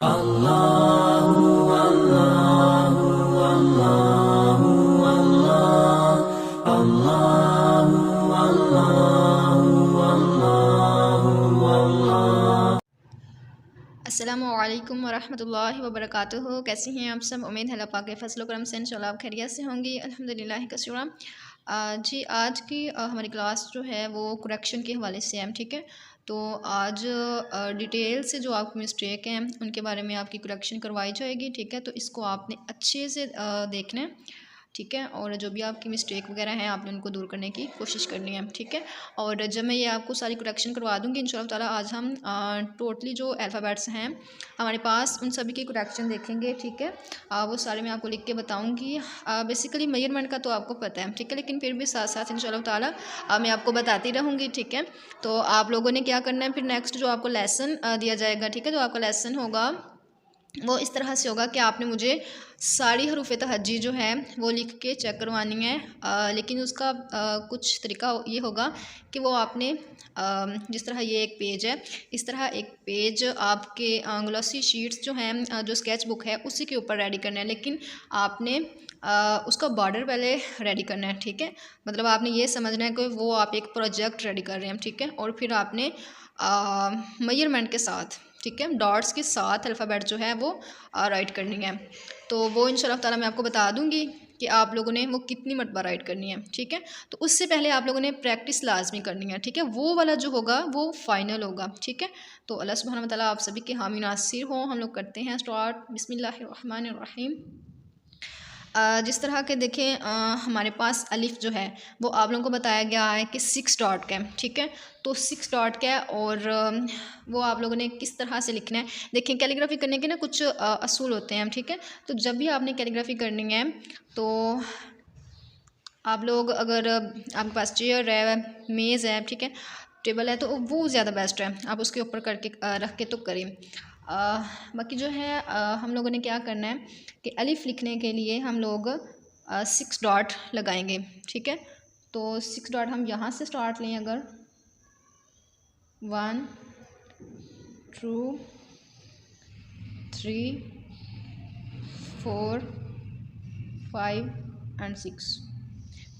अल्लाहु अल्लाहु अल्लाहु अल्लाह अल्लाहु अल्लाहु अल्लाहु अल्लाह। अस्सलामुअलैकुम वरहमतुल्लाहि वबरकातुहू। कैसी हैं आप सब? उम्मीद है अल्लाह पाक के फजल करम से इंशाल्लाह आप खैरियत से होंगी। अल्हम्दुलिल्लाह कसीरा। जी आज की हमारी क्लास जो है वो करेक्शन के हवाले से है, ठीक है। तो आज डिटेल से जो आपकी मिस्टेक हैं उनके बारे में आपकी करेक्शन करवाई जाएगी, ठीक है। तो इसको आपने अच्छे से देखना है, ठीक है। और जो भी आपकी मिस्टेक वगैरह हैं आपने उनको दूर करने की कोशिश करनी है, ठीक है। और जब मैं ये आपको सारी करेक्शन करवा दूँगी इंशाल्लाह ताला, आज हम टोटली जो अल्फ़ाबेट्स हैं हमारे पास उन सभी की करेक्शन देखेंगे, ठीक है। वो सारे मैं आपको लिख के बताऊँगी। बेसिकली मेजरमेंट का तो आपको पता है, ठीक है, लेकिन फिर भी साथ साथ इंशाल्लाह ताला मैं आपको बताती रहूँगी, ठीक है। तो आप लोगों ने क्या करना है, फिर नेक्स्ट जो आपको लेसन दिया जाएगा, ठीक है, जो आपका लेसन होगा वो इस तरह से होगा कि आपने मुझे सारी हरूफ तहज्जी जो है वो लिख के चेक करवानी है। लेकिन उसका कुछ तरीका ये होगा कि वो आपने जिस तरह ये एक पेज है, इस तरह एक पेज आपके ग्लॉसी शीट्स जो हैं जो स्केच बुक है उसी के ऊपर रेडी करना है। लेकिन आपने उसका बॉर्डर पहले रेडी करना है, ठीक है। मतलब आपने ये समझना है कि वो आप एक प्रोजेक्ट रेडी कर रहे हैं, ठीक है। और फिर आपने मेजरमेंट के साथ, ठीक है, डॉट्स के साथ अल्फ़ाबेट जो है वो राइट करनी है। तो वो इंशाल्लाह ताला मैं आपको बता दूंगी कि आप लोगों ने वो कितनी मरतबा राइट करनी है, ठीक है। तो उससे पहले आप लोगों ने प्रैक्टिस लाजमी करनी है, ठीक है। वो वाला जो होगा वो फाइनल होगा, ठीक है। तो अल्लाह सुब्हानहू व तआला आप सभी के हामी नासिर हो। हम लोग करते हैं स्टार्ट। बिस्मिल्लाहिर्रहमानिर्रहीम। जिस तरह के देखें हमारे पास अलिफ जो है वो आप लोगों को बताया गया है कि 6 डॉट का है, ठीक है। तो 6 डॉट का है और वो आप लोगों ने किस तरह से लिखना है। देखें कैलीग्राफी करने के ना कुछ असूल होते हैं, ठीक है। तो जब भी आपने कैलीग्राफी करनी है तो आप लोग अगर आपके पास चेयर है, मेज़ है, ठीक है, टेबल है, तो वो ज़्यादा बेस्ट है। आप उसके ऊपर करके रख के तो करें। बाकी जो है हम लोगों ने क्या करना है कि अलिफ लिखने के लिए हम लोग 6 डॉट लगाएंगे, ठीक है। तो 6 डॉट हम यहाँ से स्टार्ट लें, अगर 1 2 3 4 5 एंड 6,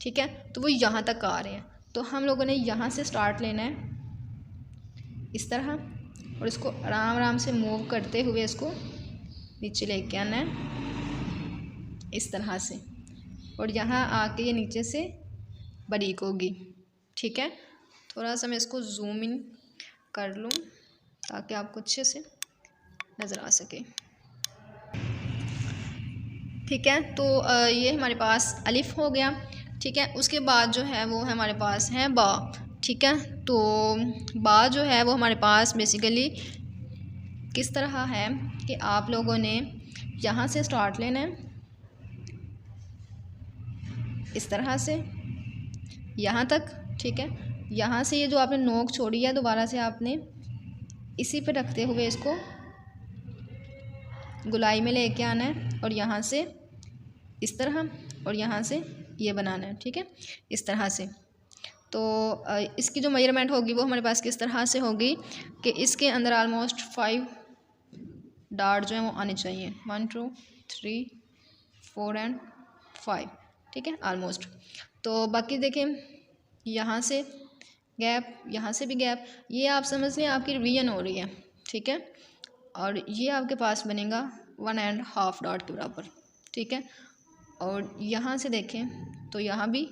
ठीक है। तो वो यहाँ तक आ रहे हैं। तो हम लोगों ने यहाँ से स्टार्ट लेना है इस तरह, और इसको आराम आराम से मूव करते हुए इसको नीचे लेके आना है इस तरह से, और यहाँ आके ये नीचे से बारीक होगी, ठीक है। थोड़ा सा मैं इसको जूम इन कर लूँ ताकि आपको अच्छे से नज़र आ सके, ठीक है। तो ये हमारे पास अलिफ हो गया, ठीक है। उसके बाद जो है वो हमारे पास है बा, ठीक है। तो बा जो है वो हमारे पास बेसिकली किस तरह है कि आप लोगों ने यहाँ से स्टार्ट लेना है इस तरह से यहाँ तक, ठीक है। यहाँ से ये जो आपने नोक छोड़ी है दोबारा से आपने इसी पे रखते हुए इसको गुलाई में लेके आना है, और यहाँ से इस तरह, और यहाँ से ये बनाना है, ठीक है, इस तरह से। तो इसकी जो मेजरमेंट होगी वो हमारे पास किस तरह से होगी कि इसके अंदर आलमोस्ट 5 डार्ट जो है वो आने चाहिए, 1 2 3 4 एंड 5, ठीक है, आलमोस्ट। तो बाकी देखें यहाँ से गैप, यहाँ से भी गैप, ये आप समझ लें आपकी रिवीजन हो रही है, ठीक है। और ये आपके पास बनेगा 1.5 डॉट के बराबर, ठीक है। और यहाँ से देखें तो यहाँ भी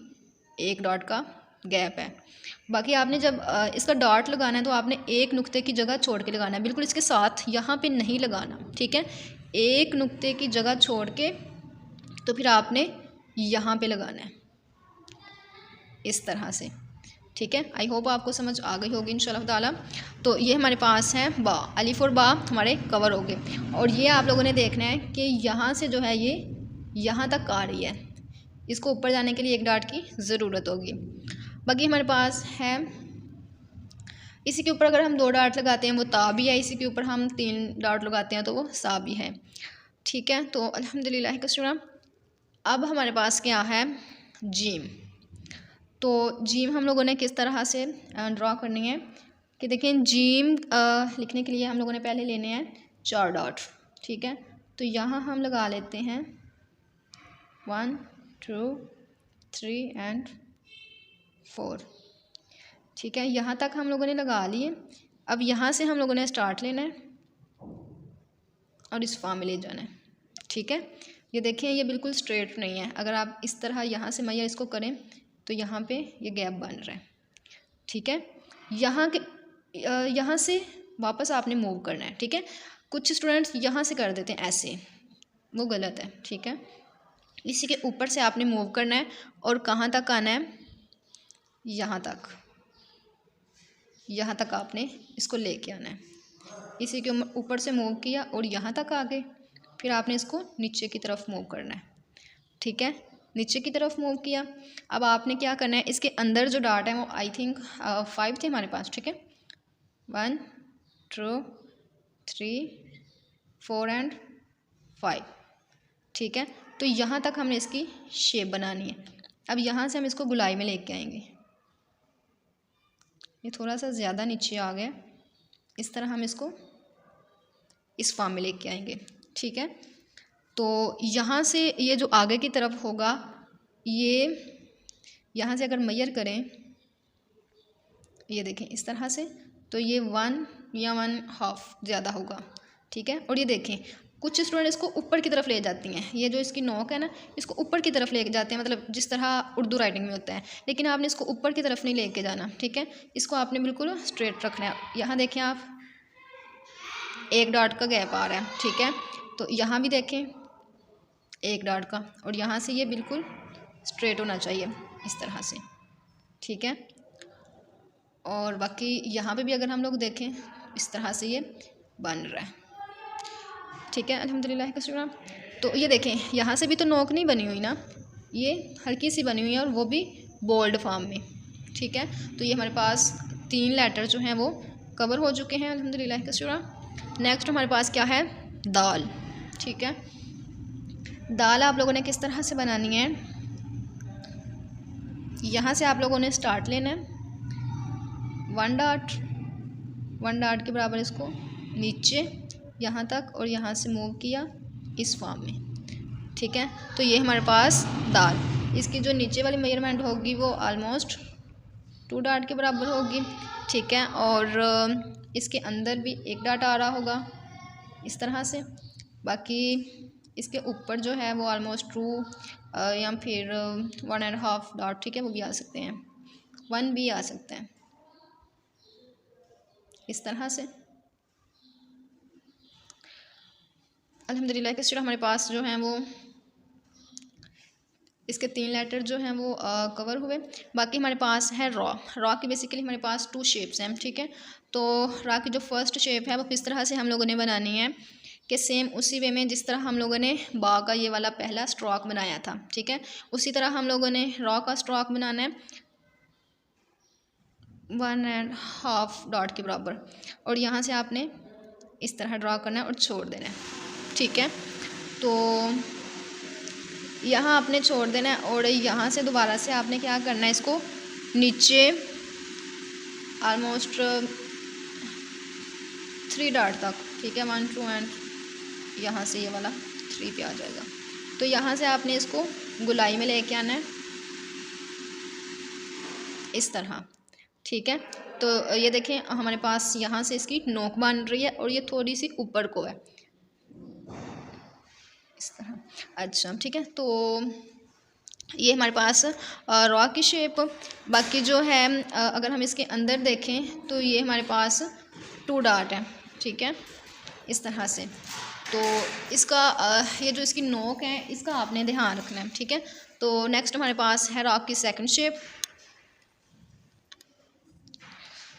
1 डॉट का गैप है। बाकी आपने जब इसका डॉट लगाना है तो आपने एक नुक्ते की जगह छोड़ के लगाना है, बिल्कुल इसके साथ यहाँ पे नहीं लगाना, ठीक है। एक नुक्ते की जगह छोड़ के तो फिर आपने यहाँ पे लगाना है इस तरह से, ठीक है। आई होप आपको समझ आ गई होगी इंशाल्लाह ताला। तो ये हमारे पास है बा, अलिफ और बा हमारे कवर हो गए। और ये आप लोगों ने देखना है कि यहाँ से जो है ये यहाँ तक आ रही है, इसको ऊपर जाने के लिए 1 डाट की ज़रूरत होगी। बाकी हमारे पास है इसी के ऊपर अगर हम 2 डाट लगाते हैं वो ता भी है, इसी के ऊपर हम 3 डाट लगाते हैं तो वो सा भी है, ठीक है। तो अल्हम्दुलिल्लाह कसीरा। अब हमारे पास क्या है जीम। तो जीम हम लोगों ने किस तरह से ड्रॉ करनी है कि देखें जीम लिखने के लिए हम लोगों ने पहले लेने हैं 4 डॉट, ठीक है। तो यहाँ हम लगा लेते हैं 1 2 3 एंड 4, ठीक है। यहाँ तक हम लोगों ने लगा लिए। अब यहाँ से हम लोगों ने स्टार्ट लेना है और इस फॉर्म में ले जाना है, ठीक है। ये देखें ये बिल्कुल स्ट्रेट नहीं है। अगर आप इस तरह यहाँ से मैया इसको करें तो यहाँ पे ये गैप बन रहा है, ठीक है। यहाँ से वापस आपने मूव करना है, ठीक है। कुछ स्टूडेंट्स यहाँ से कर देते हैं ऐसे, वो गलत है, ठीक है। इसी के ऊपर से आपने मूव करना है और कहाँ तक आना है, यहाँ तक आपने इसको लेके आना है। इसी के ऊपर से मूव किया और यहाँ तक आ गए, फिर आपने इसको नीचे की तरफ मूव करना है, ठीक है। नीचे की तरफ मूव किया। अब आपने क्या करना है, इसके अंदर जो डाट है वो आई थिंक 5 थे हमारे पास, ठीक है। 1 2 3 4 एंड 5, ठीक है। तो यहाँ तक हमने इसकी शेप बनानी है। अब यहाँ से हम इसको गुलाई में लेके आएंगे। ये थोड़ा सा ज़्यादा नीचे आ गया, इस तरह हम इसको इस फॉर्म में लेके आएंगे, ठीक है। तो यहाँ से ये जो आगे की तरफ होगा, ये यहाँ से अगर मेजर करें, ये देखें इस तरह से, तो ये 1 या 1/2 ज़्यादा होगा, ठीक है। और ये देखें कुछ स्टूडेंट इसको ऊपर की तरफ ले जाती हैं, ये जो इसकी नोक है ना, इसको ऊपर की तरफ ले जाते हैं, मतलब जिस तरह उर्दू राइटिंग में होता है। लेकिन आपने इसको ऊपर की तरफ नहीं लेके जाना, ठीक है। इसको आपने बिल्कुल स्ट्रेट रखना है। यहाँ देखें आप, 1 डॉट का गैप आ रहा है, ठीक है। तो यहाँ भी देखें 1 डॉट का, और यहाँ से ये बिल्कुल स्ट्रेट होना चाहिए इस तरह से, ठीक है। और बाकी यहाँ पे भी अगर हम लोग देखें इस तरह से ये बन रहा है, ठीक है। अल्हम्दुलिल्लाह का शुक्र। तो ये देखें यहाँ से भी तो नोक नहीं बनी हुई ना, ये हल्की सी बनी हुई है और वो भी बोल्ड फॉर्म में, ठीक है। तो ये हमारे पास 3 लेटर जो हैं वो कवर हो चुके हैं अल्हम्दुलिल्लाह का शुक्र। नेक्स्ट हमारे पास क्या है, दाल, ठीक है। दाल आप लोगों ने किस तरह से बनानी है, यहाँ से आप लोगों ने स्टार्ट लेना है, 1 डॉट के बराबर इसको नीचे यहाँ तक, और यहाँ से मूव किया इस फॉर्म में, ठीक है। तो ये हमारे पास दाल, इसकी जो नीचे वाली मेजरमेंट होगी वो ऑलमोस्ट 2 डॉट के बराबर होगी, ठीक है। और इसके अंदर भी 1 डॉट आ रहा होगा इस तरह से। बाकी इसके ऊपर जो है वो ऑलमोस्ट 2 या फिर 1.5 डॉट, ठीक है, वो भी आ सकते हैं, 1 भी आ सकते हैं इस तरह से। अल्हम्दुलिल्लाह के शुक्र हमारे पास जो हैं वो इसके 3 लेटर जो हैं वो कवर हुए। बाकी हमारे पास है रॉ की बेसिकली हमारे पास 2 शेप्स हैं, ठीक है। तो रॉ की जो फर्स्ट शेप है वो किस तरह से हम लोगों ने बनानी है कि सेम उसी वे में जिस तरह हम लोगों ने बा का ये वाला पहला स्ट्रोक बनाया था, ठीक है, उसी तरह हम लोगों ने रॉ का स्ट्रोक बनाना है 1.5 डॉट के बराबर, और यहाँ से आपने इस तरह ड्रा करना है और छोड़ देना है, ठीक है। तो यहाँ आपने छोड़ देना है और यहाँ से दोबारा से आपने क्या करना है, इसको नीचे ऑलमोस्ट 3 डॉट तक, ठीक है, 1 2 एंड यहाँ से ये वाला 3 पे आ जाएगा। तो यहाँ से आपने इसको गुलाई में लेके आना है इस तरह, ठीक है। तो ये देखें हमारे पास यहाँ से इसकी नोक बन रही है और ये थोड़ी सी ऊपर को है इस तरह, अच्छा, ठीक है। तो ये हमारे पास रॉ की शेप। बाकी जो है अगर हम इसके अंदर देखें तो ये हमारे पास 2 डॉट है, ठीक है, इस तरह से। तो इसका ये जो इसकी नोक है इसका आपने ध्यान रखना है, ठीक है। तो नेक्स्ट हमारे पास है रॉ की सेकंड शेप।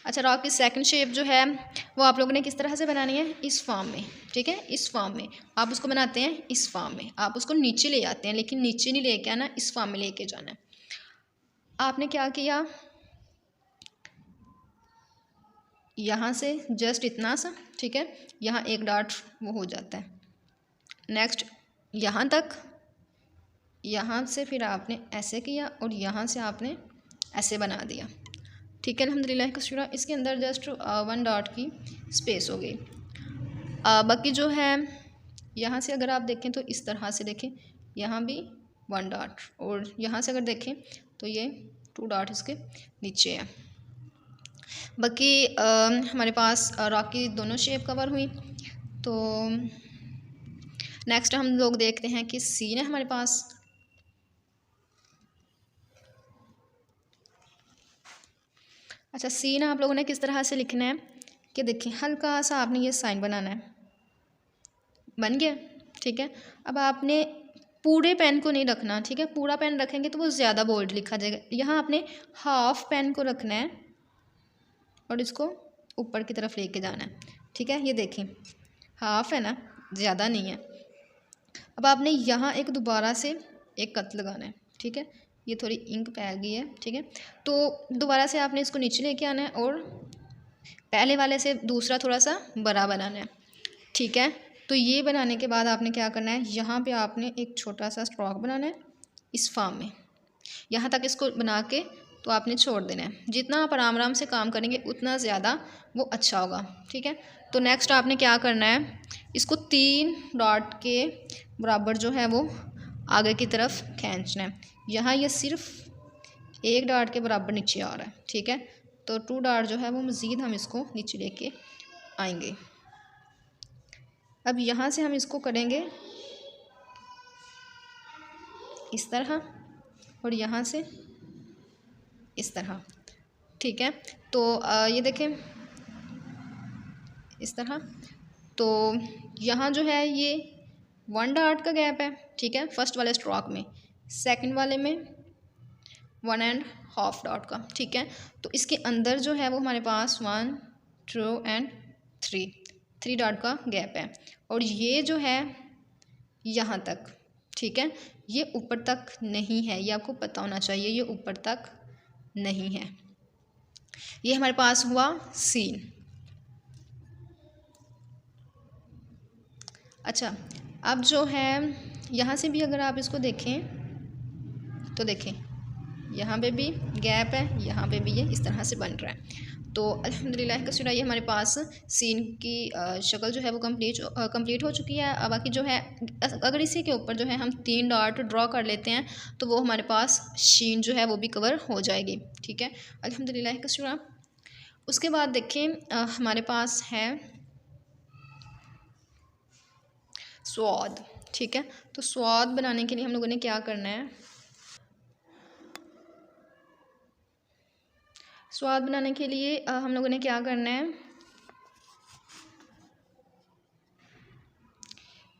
अच्छा, रॉ की सेकंड शेप जो है वो आप लोगों ने किस तरह से बनानी है, इस फॉर्म में, ठीक है, इस फॉर्म में आप उसको बनाते हैं, इस फॉर्म में आप उसको नीचे ले आते हैं, लेकिन नीचे नहीं लेके आना, इस फॉर्म में लेके जाना है। आपने क्या किया, यहाँ से जस्ट इतना सा, ठीक है, यहाँ 1 डॉट वो हो जाता है। नेक्स्ट यहाँ तक, यहाँ से फिर आपने ऐसे किया और यहाँ से आपने ऐसे बना दिया, ठीक है। अल्हम्दुलिल्लाह का शुक्र। इसके अंदर जस्ट 1 डॉट की स्पेस हो गई। बाकी जो है यहाँ से अगर आप देखें तो इस तरह से देखें, यहाँ भी 1 डॉट, और यहाँ से अगर देखें तो ये 2 डॉट इसके नीचे है। बाकी हमारे पास रॉक की दोनों शेप कवर हुई। तो नेक्स्ट हम लोग देखते हैं कि सीन है हमारे पास। अच्छा, सीन आप लोगों ने किस तरह से लिखना है कि देखिए, हल्का सा आपने ये साइन बनाना है, बन गया, ठीक है। अब आपने पूरे पेन को नहीं रखना, ठीक है, पूरा पेन रखेंगे तो वो ज़्यादा बोल्ड लिखा जाएगा। यहाँ आपने हाफ पेन को रखना है और इसको ऊपर की तरफ लेके जाना है, ठीक है। ये देखें, हाफ है ना, ज़्यादा नहीं है। अब आपने यहाँ एक दोबारा से एक कट लगाना है, ठीक है। ये थोड़ी इंक फैल गई है, ठीक है। तो दोबारा से आपने इसको नीचे लेके आना है और पहले वाले से दूसरा थोड़ा सा बड़ा बनाना है, ठीक है। तो ये बनाने के बाद आपने क्या करना है, यहाँ पे आपने एक छोटा सा स्ट्रोक बनाना है इस फॉर्म में, यहाँ तक इसको बना के तो आपने छोड़ देना है। जितना आप आराम आराम से काम करेंगे उतना ज़्यादा वो अच्छा होगा, ठीक है। तो नेक्स्ट आपने क्या करना है, इसको 3 डॉट के बराबर जो है वो आगे की तरफ खींचना है। यहाँ ये सिर्फ 1 डॉट के बराबर नीचे आ रहा है, ठीक है। तो 2 डॉट जो है वो मज़ीद हम इसको नीचे लेके आएंगे। अब यहाँ से हम इसको करेंगे इस तरह और यहाँ से इस तरह, ठीक है। तो ये देखें इस तरह। तो यहाँ जो है ये 1 डॉट का गैप है, ठीक है, फर्स्ट वाले स्ट्रोक में, सेकंड वाले में 1.5 डॉट का, ठीक है। तो इसके अंदर जो है वो हमारे पास 1 2 एंड 3 डॉट का गैप है। और ये जो है यहाँ तक, ठीक है, ये ऊपर तक नहीं है, ये आपको पता होना चाहिए, ये ऊपर तक नहीं है। ये हमारे पास हुआ सीन। अच्छा, अब जो है यहाँ से भी अगर आप इसको देखें तो देखें, यहाँ पे भी गैप है, यहाँ पे भी ये इस तरह से बन रहा है। तो अल्हम्दुलिल्लाह का शुक्र, ये हमारे पास सीन की शक्ल जो है वो कंप्लीट हो चुकी है। अब बाकी जो है अगर इसी के ऊपर जो है हम 3 डॉट ड्रॉ कर लेते हैं तो वो हमारे पास शीन जो है वो भी कवर हो जाएगी, ठीक है, अल्हम्दुलिल्लाह का शुक्र। उसके बाद देखें हमारे पास है स्वाद, ठीक है। तो स्वाद बनाने के लिए हम लोगों ने क्या करना है, स्वाद बनाने के लिए हम लोगों ने क्या करना है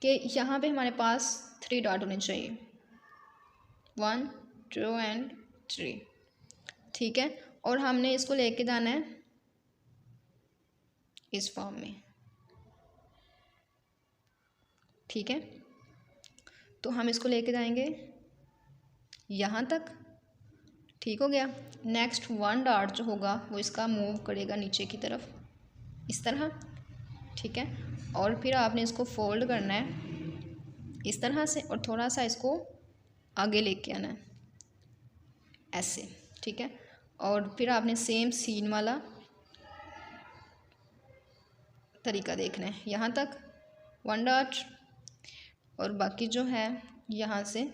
कि यहाँ पे हमारे पास 3 डॉट होने चाहिए, 1 2 एंड 3, ठीक है। और हमने इसको लेके जाना है इस फॉर्म में, ठीक है। तो हम इसको लेके जाएंगे यहाँ तक, ठीक हो गया। नेक्स्ट 1 डॉट जो होगा वो इसका मूव करेगा नीचे की तरफ इस तरह, ठीक है। और फिर आपने इसको फोल्ड करना है इस तरह से और थोड़ा सा इसको आगे लेके आना है ऐसे, ठीक है। और फिर आपने सेम सीन वाला तरीका देखना है, यहाँ तक 1 डॉट और बाकी जो है यहाँ से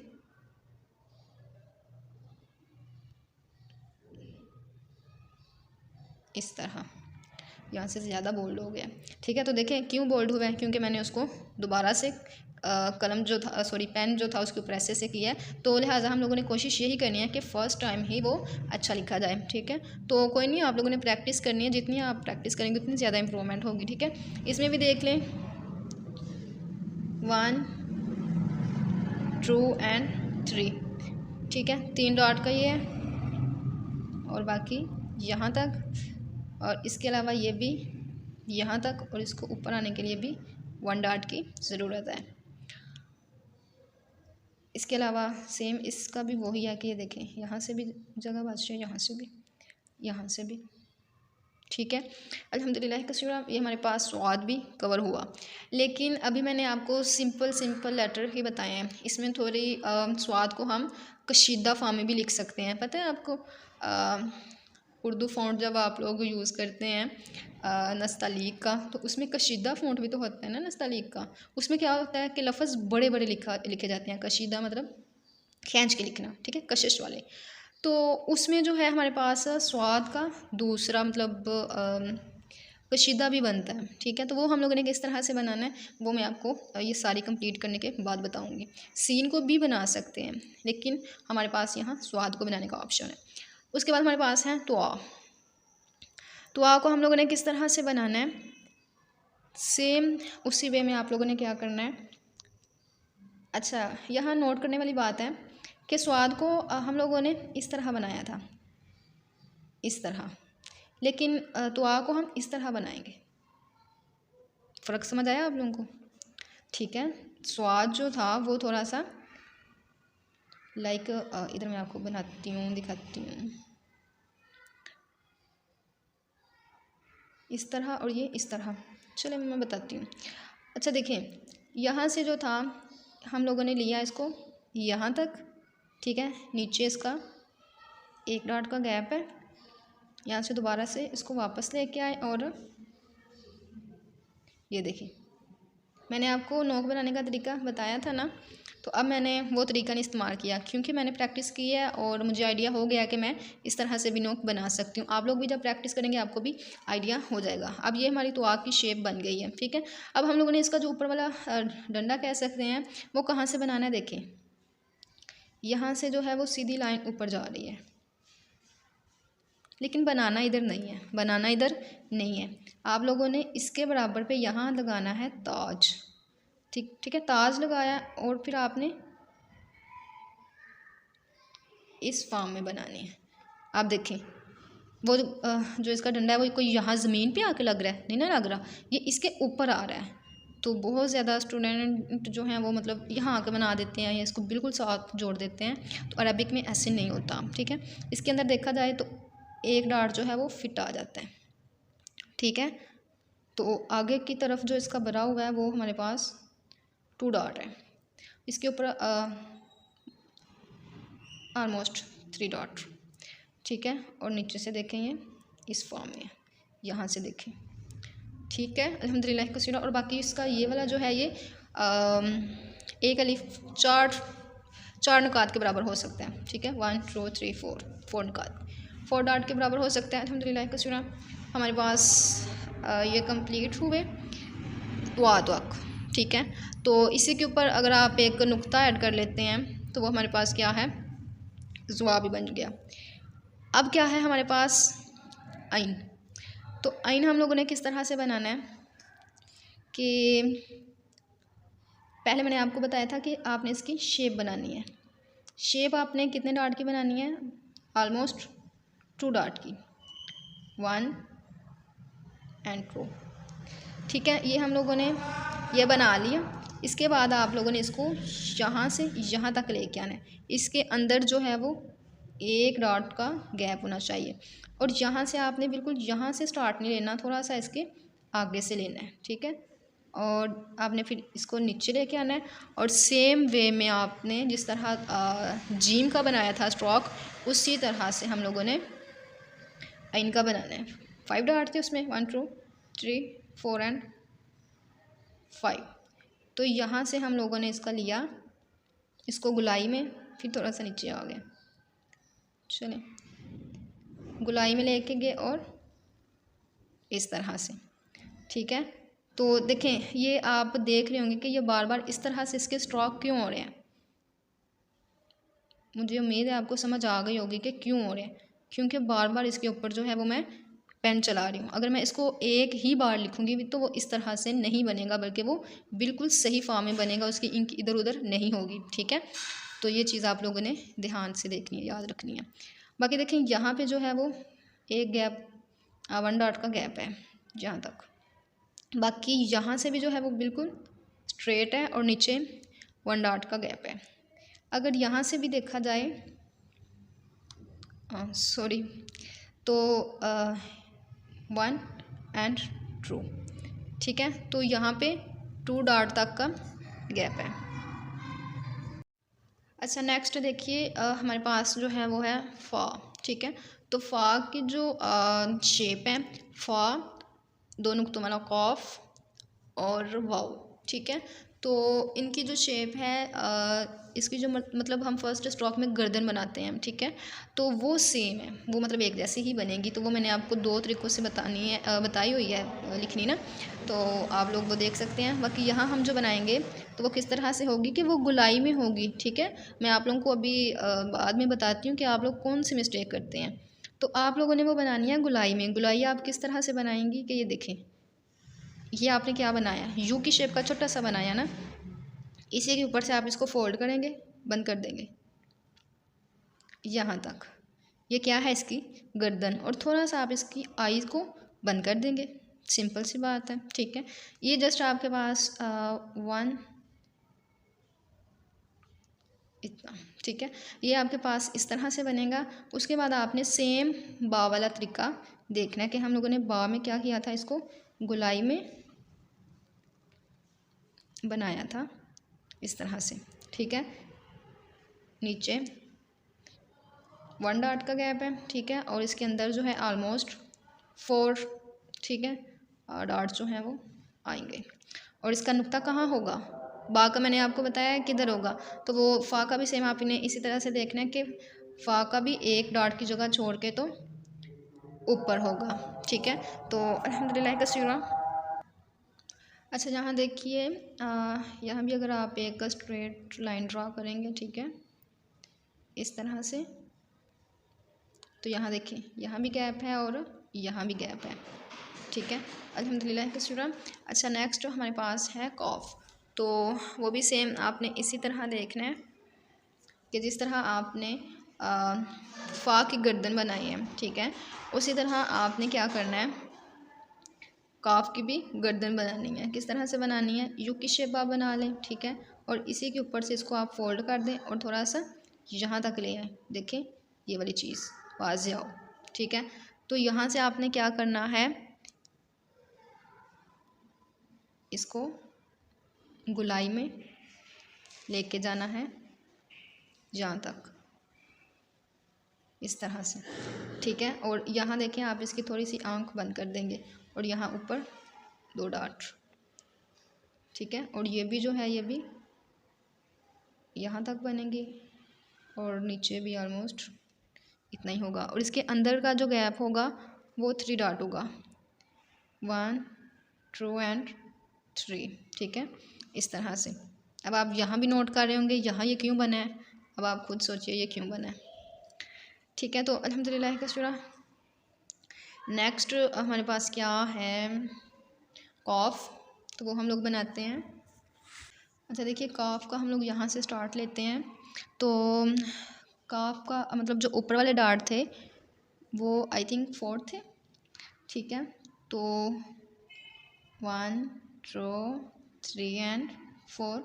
इस तरह, यहाँ से ज़्यादा बोल्ड हो गया, ठीक है। तो देखें क्यों बोल्ड हुआ है, क्योंकि मैंने उसको दोबारा से कलम जो था, सॉरी पेन जो था उसके ऊपर ऐसे से किया है। तो लिहाजा हम लोगों ने कोशिश यही करनी है कि फ़र्स्ट टाइम ही वो अच्छा लिखा जाए, ठीक है। तो कोई नहीं, आप लोगों ने प्रैक्टिस करनी है, जितनी आप प्रैक्टिस करेंगे उतनी ज़्यादा इम्प्रूवमेंट होगी, ठीक है। इसमें भी देख लें 1 2 एंड 3, ठीक है, 3 डॉट का ये है और बाकी यहाँ तक, और इसके अलावा ये भी यहाँ तक, और इसको ऊपर आने के लिए भी 1 डॉट की ज़रूरत है। इसके अलावा सेम इसका भी वही है कि ये देखें यहाँ से भी जगह बच है, यहाँ से भी, यहाँ से भी, ठीक है। अल्हम्दुलिल्लाह का शुक्र, ये हमारे पास स्वाद भी कवर हुआ। लेकिन अभी मैंने आपको सिंपल लेटर ही बताए हैं, इसमें थोड़ी स्वाद को हम कशीदा फॉर्म में भी लिख सकते हैं, पता है आपको। उर्दू फ़ॉन्ट जब आप लोग यूज़ करते हैं नस्तालीक का, तो उसमें कशीदा फ़ॉन्ट भी तो होता है ना नस्तालीक का। उसमें क्या होता है कि लफ्ज़ बड़े बड़े लिखे जाते हैं। कशीदा मतलब खींच के लिखना, ठीक है, कशिश वाले। तो उसमें जो है हमारे पास स्वाद का दूसरा मतलब कशीदा भी बनता है, ठीक है। तो वो हम लोगों ने किस तरह से बनाना है वो मैं आपको ये सारी कंप्लीट करने के बाद बताऊंगी। सीन को भी बना सकते हैं, लेकिन हमारे पास यहाँ स्वाद को बनाने का ऑप्शन है। उसके बाद हमारे पास है तुआ। तुआ को हम लोगों ने किस तरह से बनाना है, सेम उसी वे में आप लोगों ने क्या करना है। अच्छा, यहाँ नोट करने वाली बात है कि स्वाद को हम लोगों ने इस तरह बनाया था, इस तरह, लेकिन तुआ को हम इस तरह बनाएंगे। फ़र्क समझ आया आप लोगों को? ठीक है। स्वाद जो था वो थोड़ा सा लाइक इधर मैं आपको बनाती हूँ, दिखाती हूँ, इस तरह और ये इस तरह। चलो मैं बताती हूँ। अच्छा देखें, यहाँ से जो था हम लोगों ने लिया इसको यहाँ तक, ठीक है। नीचे इसका एक डॉट का गैप है, यहाँ से दोबारा से इसको वापस लेके आए और ये देखिए मैंने आपको नोक बनाने का तरीका बताया था ना, तो अब मैंने वो तरीका नहीं इस्तेमाल किया क्योंकि मैंने प्रैक्टिस की है और मुझे आइडिया हो गया कि मैं इस तरह से भी नोक बना सकती हूँ। आप लोग भी जब प्रैक्टिस करेंगे आपको भी आइडिया हो जाएगा। अब ये हमारी तुआ की शेप बन गई है, ठीक है। अब हम लोगों ने इसका जो ऊपर वाला डंडा कह सकते हैं वो कहाँ से बनाना है, देखें यहाँ से जो है वो सीधी लाइन ऊपर जा रही है, लेकिन बनाना इधर नहीं है, बनाना इधर नहीं है। आप लोगों ने इसके बराबर पे यहाँ लगाना है ताज, ठीक है। ताज लगाया और फिर आपने इस फॉर्म में बनानी है। आप देखें वो जो इसका डंडा है वो कोई यहाँ ज़मीन पे आके लग रहा है, नहीं ना लग रहा, ये इसके ऊपर आ रहा है। तो बहुत ज़्यादा स्टूडेंट जो हैं वो मतलब यहाँ आके बना देते हैं या इसको बिल्कुल साथ जोड़ देते हैं, तो अरबिक में ऐसे नहीं होता, ठीक है। इसके अंदर देखा जाए तो एक डार्ट जो है वो फिट आ जाता है, ठीक है। तो आगे की तरफ जो इसका भरा हुआ है वो हमारे पास 2 डॉट है, इसके ऊपर ऑलमोस्ट 3 डॉट, ठीक है। और नीचे से देखें ये इस फॉर्म में, यहाँ से देखें, ठीक है। अल्हम्दुलिल्लाह कसीरा। और बाकी इसका ये वाला जो है ये एक अलिफ 4 नुकात के बराबर हो सकता है, ठीक है। 1 2 3 4 नुकात, 4 डॉट के बराबर हो सकता है। अल्हम्दुलिल्लाह कसीरा हमारे पास ये कंप्लीट हुए दुआ तक, ठीक है। तो इसी के ऊपर अगर आप एक नुक्ता ऐड कर लेते हैं तो वो हमारे पास क्या है, जुआ भी बन गया। अब क्या है हमारे पास आइन। तो आइन हम लोगों ने किस तरह से बनाना है कि पहले मैंने आपको बताया था कि आपने इसकी शेप बनानी है। शेप आपने कितने डॉट की बनानी है, ऑलमोस्ट 2 डॉट की, 1 and 2, ठीक है। ये हम लोगों ने ये बना लिया। इसके बाद आप लोगों ने इसको यहाँ से यहाँ तक लेके आना है। इसके अंदर जो है वो 1 डॉट का गैप होना चाहिए और यहाँ से आपने बिल्कुल यहाँ से स्टार्ट नहीं लेना, थोड़ा सा इसके आगे से लेना है, ठीक है। और आपने फिर इसको नीचे लेके आना है और सेम वे में आपने जिस तरह जीम का बनाया था स्ट्रोक, उसी तरह से हम लोगों ने इनका बनाना है। 5 डॉट थे उसमें, 1 2 3 4 and 5। तो यहाँ से हम लोगों ने इसका लिया, इसको गुलाई में, फिर थोड़ा सा नीचे आ गए, चलें गुलाई में लेके गए और इस तरह से, ठीक है। तो देखें ये आप देख रहे होंगे कि ये बार बार इस तरह से इसके स्ट्रोक क्यों हो रहे हैं। मुझे उम्मीद है आपको समझ आ गई होगी कि क्यों हो रहे हैं, क्योंकि बार बार इसके ऊपर जो है वो मैं पेन चला रही हूँ। अगर मैं इसको एक ही बार लिखूँगी तो वो इस तरह से नहीं बनेगा, बल्कि वो बिल्कुल सही फॉर्म में बनेगा, उसकी इंक इधर उधर नहीं होगी, ठीक है। तो ये चीज़ आप लोगों ने ध्यान से देखनी है, याद रखनी है। बाकी देखें यहाँ पे जो है वो एक गैप 1 डॉट का गैप है जहाँ तक, बाकी यहाँ से भी जो है वो बिल्कुल स्ट्रेट है और नीचे 1 डॉट का गैप है। अगर यहाँ से भी देखा जाए सॉरी तो 1 and 2, ठीक है। तो यहाँ पे 2 डॉट तक का गैप है। अच्छा नेक्स्ट देखिए हमारे पास जो है वो है फा, ठीक है। तो फ़ा की जो शेप है, फ़ा, दो नुक्तों वाला कॉफ और वाव, ठीक है। तो इनकी जो शेप है इसकी जो मतलब हम फर्स्ट स्ट्रोक में गर्दन बनाते हैं, ठीक है, तो वो सेम है, वो मतलब एक जैसी ही बनेगी। तो वो मैंने आपको दो तरीक़ों से बताई हुई है लिखनी ना, तो आप लोग वो देख सकते हैं। बाकी यहाँ हम जो बनाएंगे तो वो किस तरह से होगी कि वो गुलाई में होगी, ठीक है। मैं आप लोगों को अभी बाद में बताती हूँ कि आप लोग कौन सी मिस्टेक करते हैं। तो आप लोगों ने वो बनानी है गुलाई में। गुलाई आप किस तरह से बनाएंगी कि ये देखें, ये आपने क्या बनाया, यू की शेप का छोटा सा बनाया ना, इसी के ऊपर से आप इसको फोल्ड करेंगे, बंद कर देंगे यहाँ तक। ये क्या है, इसकी गर्दन, और थोड़ा सा आप इसकी आईज़ को बंद कर देंगे। सिंपल सी बात है, ठीक है। ये जस्ट आपके पास वन इतना, ठीक है। ये आपके पास इस तरह से बनेगा। उसके बाद आपने सेम बा वाला तरीका देखना है कि हम लोगों ने बा में क्या किया था, इसको गुलाई में बनाया था इस तरह से, ठीक है। नीचे 1 डॉट का गैप है, ठीक है, और इसके अंदर जो है ऑलमोस्ट 4, ठीक है, डॉट्स जो हैं वो आएंगे। और इसका नुक्ता कहाँ होगा, बा का मैंने आपको बताया है किधर होगा, तो वो फ़ा का भी सेम आपने इसी तरह से देखना है कि फ़ा का भी एक डॉट की जगह छोड़ के तो ऊपर होगा, ठीक है। तो अल्हम्दुलिल्लाह कसीरा। अच्छा, यहाँ देखिए यहाँ भी अगर आप एक स्ट्रेट लाइन ड्रा करेंगे, ठीक है, इस तरह से, तो यहाँ देखिए यहाँ भी गैप है और यहाँ भी गैप है, ठीक है। अल्हम्दुलिल्लाह कसीरा। अच्छा, नेक्स्ट हमारे पास है कॉफ। तो वो भी सेम आपने इसी तरह देखना है कि जिस तरह आपने फ़ा की गर्दन बनाई है, ठीक है, उसी तरह आपने क्या करना है, काफ की भी गर्दन बनानी है। किस तरह से बनानी है, यू की शेप आप बना लें, ठीक है, और इसी के ऊपर से इसको आप फोल्ड कर दें और थोड़ा सा यहाँ तक ले आए। देखें ये वाली चीज़ वाज़े आओ, ठीक है। तो यहाँ से आपने क्या करना है, इसको गुलाई में लेके जाना है यहाँ तक, इस तरह से, ठीक है। और यहाँ देखें आप इसकी थोड़ी सी आंख बंद कर देंगे और यहाँ ऊपर 2 डॉट, ठीक है। और ये भी जो है ये भी यहाँ तक बनेंगी और नीचे भी ऑलमोस्ट इतना ही होगा। और इसके अंदर का जो गैप होगा वो 3 डॉट होगा, 1 2 एंड 3, ठीक है, इस तरह से। अब आप यहाँ भी नोट कर रहे होंगे यहाँ ये क्यों बना है, अब आप खुद सोचिए ये क्यों बना है, ठीक है। तो अल्हम्दुलिल्लाह का शुक्र। नेक्स्ट हमारे पास क्या है, कॉफ, तो वो हम लोग बनाते हैं। अच्छा देखिए, काफ का हम लोग यहाँ से स्टार्ट लेते हैं। तो काफ का मतलब जो ऊपर वाले डार्ट थे वो आई थिंक 4 थे, ठीक है। तो 1 2 3 एंड 4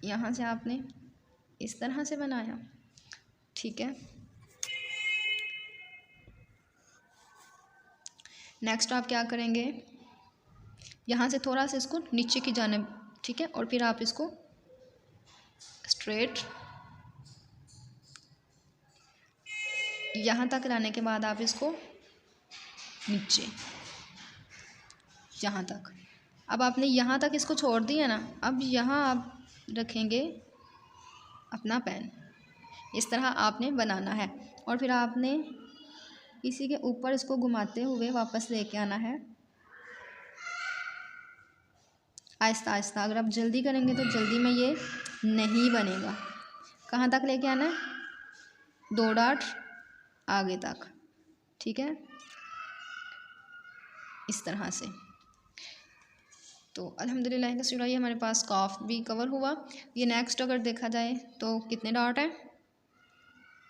यहाँ से आपने इस तरह से बनाया, ठीक है। नेक्स्ट आप क्या करेंगे, यहाँ से थोड़ा सा इसको नीचे की जानिब, ठीक है, और फिर आप इसको स्ट्रेट यहाँ तक लाने के बाद आप इसको नीचे यहाँ तक। अब आपने यहाँ तक इसको छोड़ दिया ना, अब यहाँ आप रखेंगे अपना पेन, इस तरह आपने बनाना है। और फिर आपने इसी के ऊपर इसको घुमाते हुए वापस लेके आना है आहिस्ता आहिस्ता। अगर आप जल्दी करेंगे तो जल्दी में ये नहीं बनेगा। कहाँ तक लेके आना है, 2 डॉट आगे तक, ठीक है, इस तरह से। तो अल्हम्दुलिल्लाह का शुक्र, ये हमारे पास काफ भी कवर हुआ। ये नेक्स्ट अगर देखा जाए तो कितने डॉट हैं,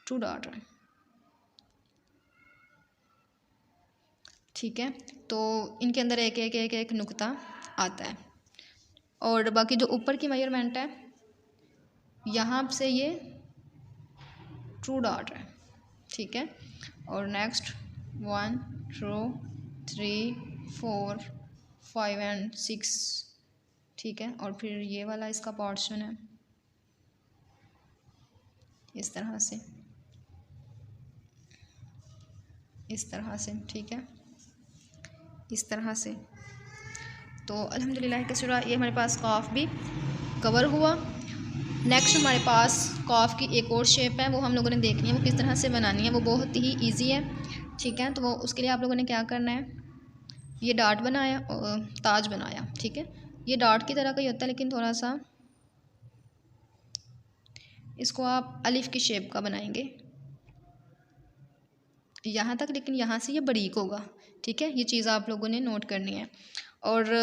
2 डॉट हैं, ठीक है। तो इनके अंदर एक एक एक एक नुक्ता आता है। और बाकी जो ऊपर की मेजरमेंट है यहाँ से ये 2 डॉट है, ठीक है। और नेक्स्ट 1 2 3 4 5 एंड 6, ठीक है। और फिर ये वाला इसका पोर्शन है इस तरह से, इस तरह से, ठीक है, इस तरह से। तो अल्हम्दुलिल्लाह कसीरा ये हमारे पास कॉफ भी कवर हुआ। नेक्स्ट हमारे पास कॉफ की एक और शेप है, वो हम लोगों ने देखनी है वो किस तरह से बनानी है। वो बहुत ही ईजी है, ठीक है। तो वो उसके लिए आप लोगों ने क्या करना है, ये डार्ट बनाया और ताज बनाया, ठीक है। ये डार्ट की तरह का ही होता है लेकिन थोड़ा सा इसको आप अलिफ की शेप का बनाएंगे यहाँ तक, लेकिन यहाँ से ये बारीक होगा, ठीक है। ये चीज़ आप लोगों ने नोट करनी है। और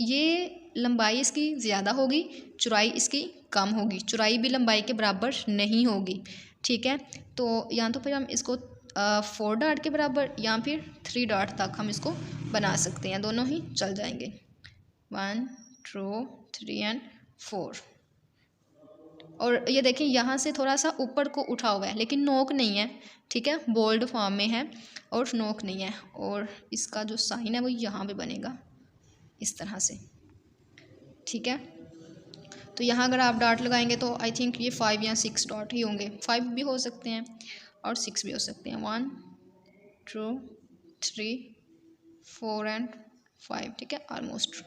ये लंबाई इसकी ज़्यादा होगी, चौड़ाई इसकी कम होगी, चौड़ाई भी लंबाई के बराबर नहीं होगी, ठीक है। तो या तो फिर हम इसको 4 डार्ट के बराबर या फिर 3 डार्ट तक हम इसको बना सकते हैं, दोनों ही चल जाएंगे। 1 2 3 एंड 4। और ये देखिए यहाँ से थोड़ा सा ऊपर को उठा हुआ है लेकिन नोक नहीं है, ठीक है, बोल्ड फॉर्म में है और नोक नहीं है। और इसका जो साइन है वो यहाँ पे बनेगा इस तरह से, ठीक है। तो यहाँ अगर आप डार्ट लगाएंगे तो आई थिंक ये 5 या 6 डॉट ही होंगे, 5 भी हो सकते हैं और 6 भी हो सकते हैं। 1 2 3 4 एंड 5, ठीक है, ऑलमोस्ट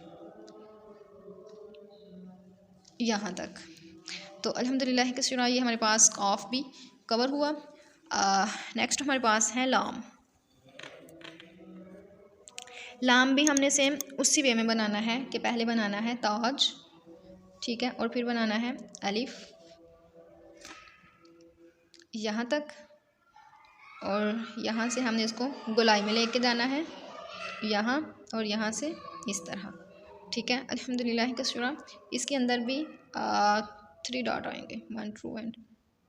यहाँ तक। तो अल्हम्दुलिल्लाह कसीरा ये हमारे पास कॉफ भी कवर हुआ। नेक्स्ट हमारे पास है लाम। लाम भी हमने सेम उसी वे में बनाना है कि पहले बनाना है ताज, ठीक है, और फिर बनाना है अलिफ यहाँ तक, और यहाँ से हमने इसको गोलाई में लेके जाना है यहाँ, और यहाँ से इस तरह, ठीक है। अल्हम्दुलिल्लाह कसीरा इसके अंदर भी 3 डॉट आएंगे, 1 2 एंड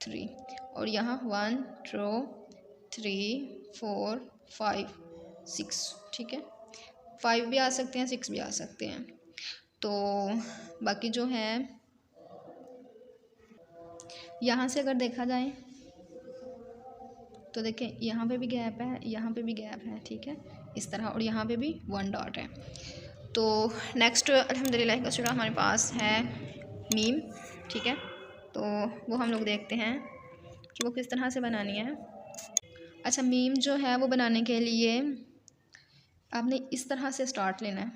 3, और यहाँ 1 2 3 4 5 6, ठीक है। 5 भी आ सकते हैं, 6 भी आ सकते हैं। तो बाकी जो है यहाँ से अगर देखा जाए तो देखें यहाँ पे भी गैप है, यहाँ पे भी गैप है, ठीक है, इस तरह, और यहाँ पे भी 1 डॉट है। तो नेक्स्ट अल्हम्दुलिल्लाह कसीरा हमारे पास है मीम, ठीक है। तो वो हम लोग देखते हैं कि वो किस तरह से बनानी है। अच्छा, मीम जो है वो बनाने के लिए आपने इस तरह से स्टार्ट लेना है,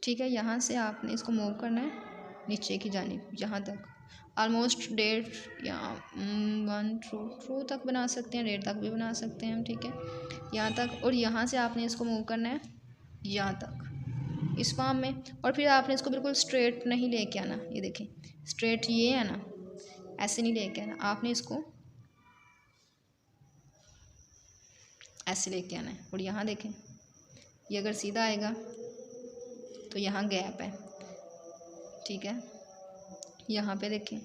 ठीक है। यहाँ से आपने इसको मूव करना है नीचे की जानिब यहाँ तक, ऑलमोस्ट 1.5 या 1 2 तक बना सकते हैं, 1.5 तक भी बना सकते हैं हम, ठीक है, यहाँ तक। और यहाँ से आपने इसको मूव करना है यहाँ तक इस फॉर्म में, और फिर आपने इसको बिल्कुल स्ट्रेट नहीं लेके आना। ये देखें स्ट्रेट ये है ना, ऐसे नहीं लेके आना, आपने इसको ऐसे लेके आना है। और यहाँ देखें ये अगर सीधा आएगा तो यहाँ गैप है, ठीक है, यहाँ पे देखें,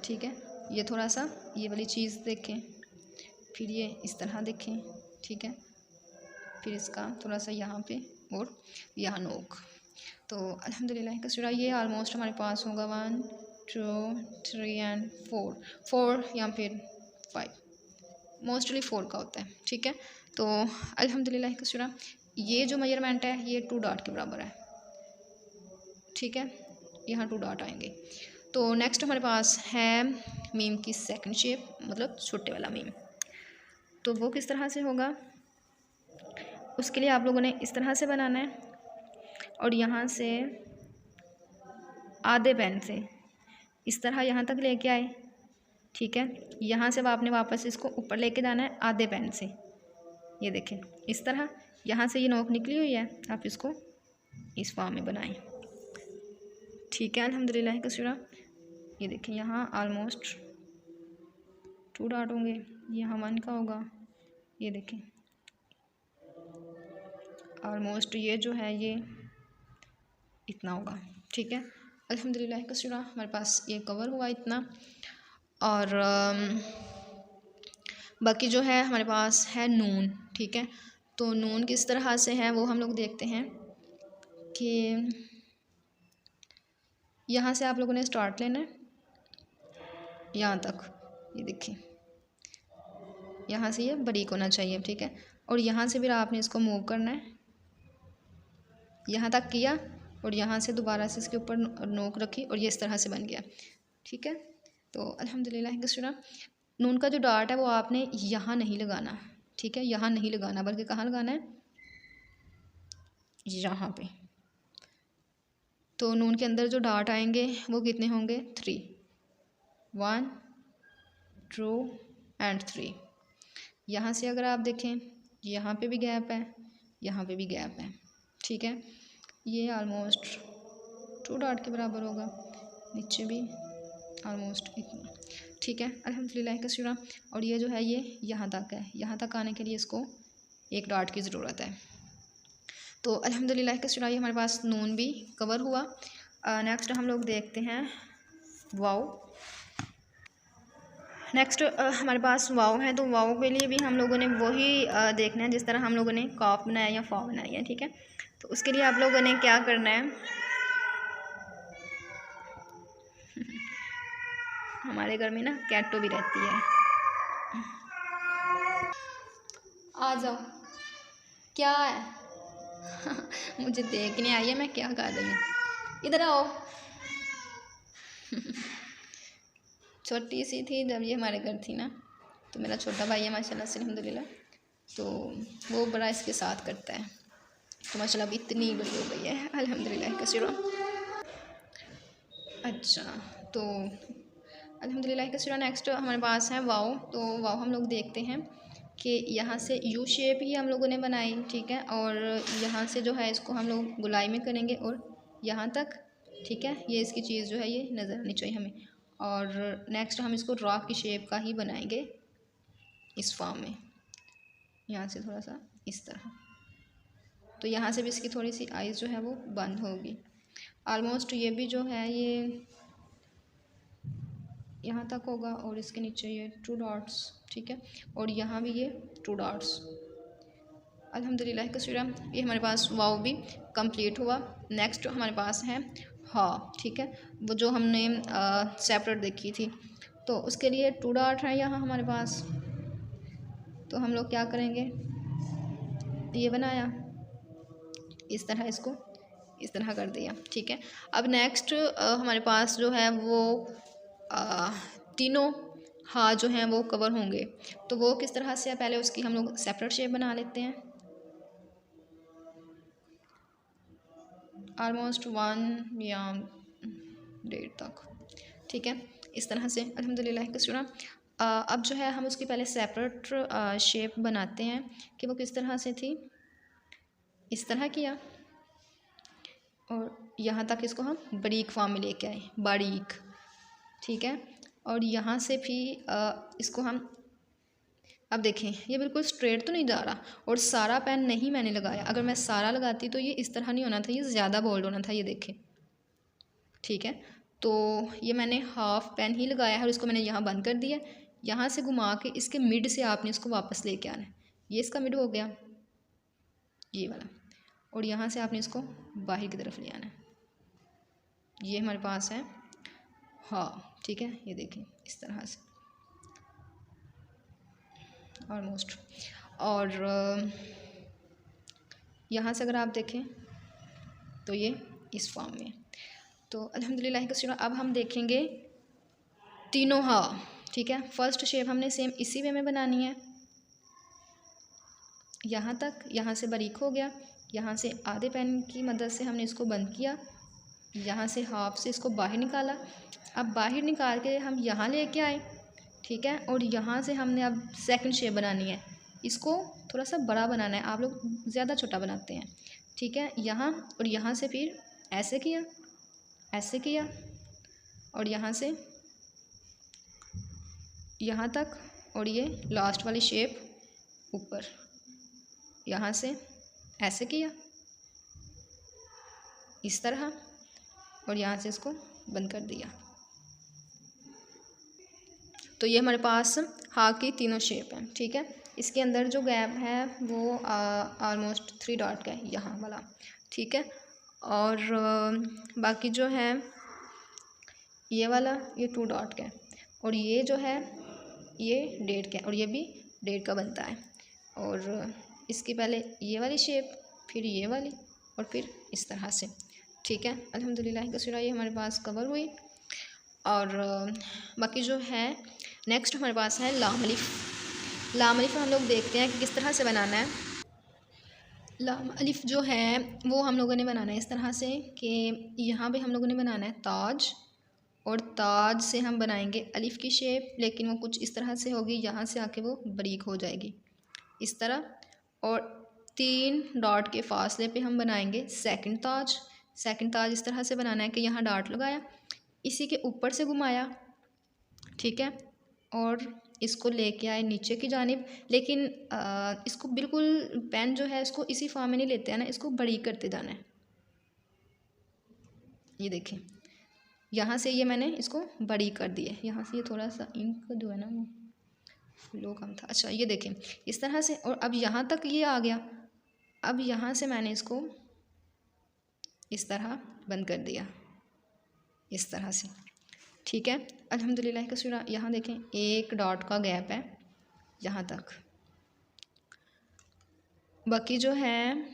ठीक है, ये थोड़ा सा ये वाली चीज़ देखें, फिर ये इस तरह देखें, ठीक है, फिर इसका थोड़ा सा यहाँ पे और यहाँ नोक। तो अल्हम्दुलिल्लाह कसीरा ये ऑलमोस्ट हमारे पास होगा 1 2 3 एंड 4 या फिर 5, मोस्टली 4 का होता है, ठीक है। तो अल्हम्दुलिल्लाह कसीरा ये जो मेजरमेंट है ये 2 डॉट के बराबर है, ठीक है, यहाँ 2 डॉट आएंगे। तो नेक्स्ट हमारे पास है मीम की सेकंड शेप, मतलब छोटे वाला मीम। तो वो किस तरह से होगा, उसके लिए आप लोगों ने इस तरह से बनाना है, और यहाँ से आधे पेन से इस तरह यहाँ तक लेके आए, ठीक है। यहाँ से आपने वापस इसको ऊपर लेके जाना है आधे पेन से, ये देखें इस तरह, यहाँ से ये नोक निकली हुई है, आप इसको इस फॉर्म में बनाएं, ठीक है। अल्हम्दुलिल्लाह कसीरा ये देखें यहाँ ऑलमोस्ट 2 डॉट होंगे, यहाँ 1 का होगा, ये देखें ऑलमोस्ट ये जो है ये इतना होगा, ठीक है। अल्हम्दुलिल्लाह कसीरा हमारे पास ये कवर हुआ इतना। और बाकी जो है हमारे पास है नून, ठीक है। तो नून किस तरह से है वो हम लोग देखते हैं कि यहाँ से आप लोगों ने स्टार्ट लेना है यहाँ तक, ये देखिए यहाँ से ये बारीक होना चाहिए, ठीक है। और यहाँ से फिर आपने इसको मूव करना है यहाँ तक किया, और यहाँ से दोबारा से इसके ऊपर नोक रखी और ये इस तरह से बन गया, ठीक है। तो अल्हम्दुलिल्लाह कसीरा नून का जो डॉट है वो आपने यहाँ नहीं लगाना, ठीक है, यहाँ नहीं लगाना, बल्कि कहाँ लगाना है, यहाँ पे। तो नून के अंदर जो डॉट आएंगे वो कितने होंगे, 3, 1 2 एंड 3। यहाँ से अगर आप देखें यहाँ पे भी गैप है, यहाँ पे भी गैप है, ठीक है। ये ऑलमोस्ट 2 डॉट के बराबर होगा, नीचे भी ऑलमोस्ट इतना, ठीक है। अल्हम्दुलिल्लाह कसीरा। और ये जो है ये यहाँ तक है, यहाँ तक आने के लिए इसको 1 डॉट की ज़रूरत है। तो अल्हम्दुलिल्लाह कसीरा ये हमारे पास नून भी कवर हुआ। नेक्स्ट हम लोग देखते हैं वाव। नेक्स्ट हमारे पास वाव है, तो वाव के लिए भी हम लोगों ने वही देखना है जिस तरह हम लोगों ने काफ बनाया या फा बनाई है, ठीक है। तो उसके लिए आप लोगों ने क्या करना है, हमारे घर में ना कैटो भी रहती है, आ जाओ, क्या है मुझे देखने आई है मैं क्या कर रही हूँ, इधर आओ छोटी सी थी जब ये हमारे घर थी ना, तो मेरा छोटा भाई है माशाल्लाह से अल्हम्दुलिल्लाह, तो वो बड़ा इसके साथ करता है, तो माशाल्लाह अभी इतनी बड़ी हो गई है अल्हम्दुलिल्लाह कसीरा। अच्छा, तो अल्हम्दुलिल्लाह कसीरा। नेक्स्ट हमारे पास है वाव। तो वाव हम लोग देखते हैं कि यहाँ से यू शेप ही हम लोगों ने बनाई, ठीक है, और यहाँ से जो है इसको हम लोग गुलाई में करेंगे और यहाँ तक, ठीक है, ये इसकी चीज़ जो है ये नज़र आनी चाहिए हमें। और नेक्स्ट हम इसको रॉक की शेप का ही बनाएंगे इस फॉर्म में, यहाँ से थोड़ा सा इस तरह, तो यहाँ से भी इसकी थोड़ी सी आइज़ जो है वो बंद होगी। ऑलमोस्ट ये भी जो है ये यहाँ तक होगा और इसके नीचे ये 2 डॉट्स, ठीक है, और यहाँ भी ये 2 डॉट्स। अल्हम्दुलिल्लाह कसीरा ये हमारे पास वाव भी कंप्लीट हुआ। नेक्स्ट हमारे पास है हा, ठीक है, वो जो हमने सेपरेट देखी थी, तो उसके लिए 2 डॉट है यहाँ हमारे पास। तो हम लोग क्या करेंगे, ये बनाया इस तरह, इसको इस तरह कर दिया, ठीक है। अब नेक्स्ट हमारे पास जो है वो तीनों हा जो हैं वो कवर होंगे, तो वो किस तरह से है, पहले उसकी हम लोग सेपरेट शेप बना लेते हैं। ऑलमोस्ट 1 या 1.5 तक, ठीक है, इस तरह से अल्हम्दुलिल्लाह कसीरा। अब जो है हम उसकी पहले सेपरेट शेप बनाते हैं कि वो किस तरह से थी, इस तरह किया और यहाँ तक इसको हम बारीक फॉर्म में लेके आए, बारीक, ठीक है। और यहाँ से भी इसको हम, अब देखें ये बिल्कुल स्ट्रेट तो नहीं जा रहा और सारा पेन नहीं मैंने लगाया, अगर मैं सारा लगाती तो ये इस तरह नहीं होना था, ये ज़्यादा बोल्ड होना था, ये देखें, ठीक है। तो ये मैंने हाफ पेन ही लगाया है और इसको मैंने यहाँ बंद कर दिया, यहाँ से घुमा के इसके मिड से आपने इसको वापस लेके आना है, ये इसका मिड हो गया ये वाला, और यहाँ से आपने इसको बाहर की तरफ ले आना है, ये हमारे पास है हाँ, ठीक है, ये देखें इस तरह से ऑलमोस्ट। और यहाँ से अगर आप देखें तो ये इस फॉर्म में। तो अल्हम्दुलिल्लाह कसीरा अब हम देखेंगे तीनों हा, ठीक है। फर्स्ट शेप हमने सेम इसी वे में बनानी है, यहाँ तक, यहाँ से बारीक हो गया, यहाँ से आधे पेन की मदद से हमने इसको बंद किया, यहाँ से हाफ से इसको बाहर निकाला, अब बाहर निकाल के हम यहाँ लेके आए, ठीक है, और यहाँ से हमने अब सेकंड शेप बनानी है, इसको थोड़ा सा बड़ा बनाना है, आप लोग ज़्यादा छोटा बनाते हैं, ठीक है, यहाँ और यहाँ से फिर ऐसे किया, ऐसे किया और यहाँ से यहाँ तक, और ये लास्ट वाली शेप ऊपर, यहाँ से ऐसे किया इस तरह और यहाँ से इसको बंद कर दिया। तो ये हमारे पास हा की तीनों शेप हैं, ठीक है। इसके अंदर जो गैप है वो ऑलमोस्ट 3 डॉट का है, यहाँ वाला, ठीक है। और बाकी जो है ये वाला ये 2 डॉट का है, और ये जो है ये 1.5 का है, और ये भी 1.5 का बनता है। और इसकी पहले ये वाली शेप, फिर ये वाली, और फिर इस तरह से, ठीक है। अल्हम्दुलिल्लाह कसीरा ये हमारे पास कवर हुई। और बाकी जो है नेक्स्ट हमारे पास है लाम अलिफ। लाम अलिफ हम लोग देखते हैं कि किस तरह से बनाना है। लाम अलिफ जो है वो हम लोगों ने बनाना है इस तरह से कि यहाँ पे हम लोगों ने बनाना है ताज, और ताज से हम बनाएंगे अलिफ की शेप, लेकिन वो कुछ इस तरह से होगी, यहाँ से आके वो बारीक हो जाएगी इस तरह। और 3 डॉट के फासले पे हम बनाएंगे सेकंड ताज। सेकंड ताज इस तरह से बनाना है कि यहाँ डॉट लगाया, इसी के ऊपर से घुमाया, ठीक है, और इसको लेके आए नीचे की जानिब। लेकिन इसको बिल्कुल पेन जो है इसको इसी फॉर्म में नहीं लेते हैं ना, इसको बड़ी करते जाना है। ये देखें, यहाँ से ये मैंने इसको बड़ी कर दी है, यहाँ से ये थोड़ा सा इंक जो है ना वो फ्लो कम था। अच्छा ये देखें इस तरह से, और अब यहाँ तक ये आ गया। अब यहाँ से मैंने इसको इस तरह बंद कर दिया इस तरह से, ठीक है। अल्हम्दुलिल्लाह का शुक्र। यहाँ देखें 1 डॉट का गैप है यहाँ तक, बाकी जो है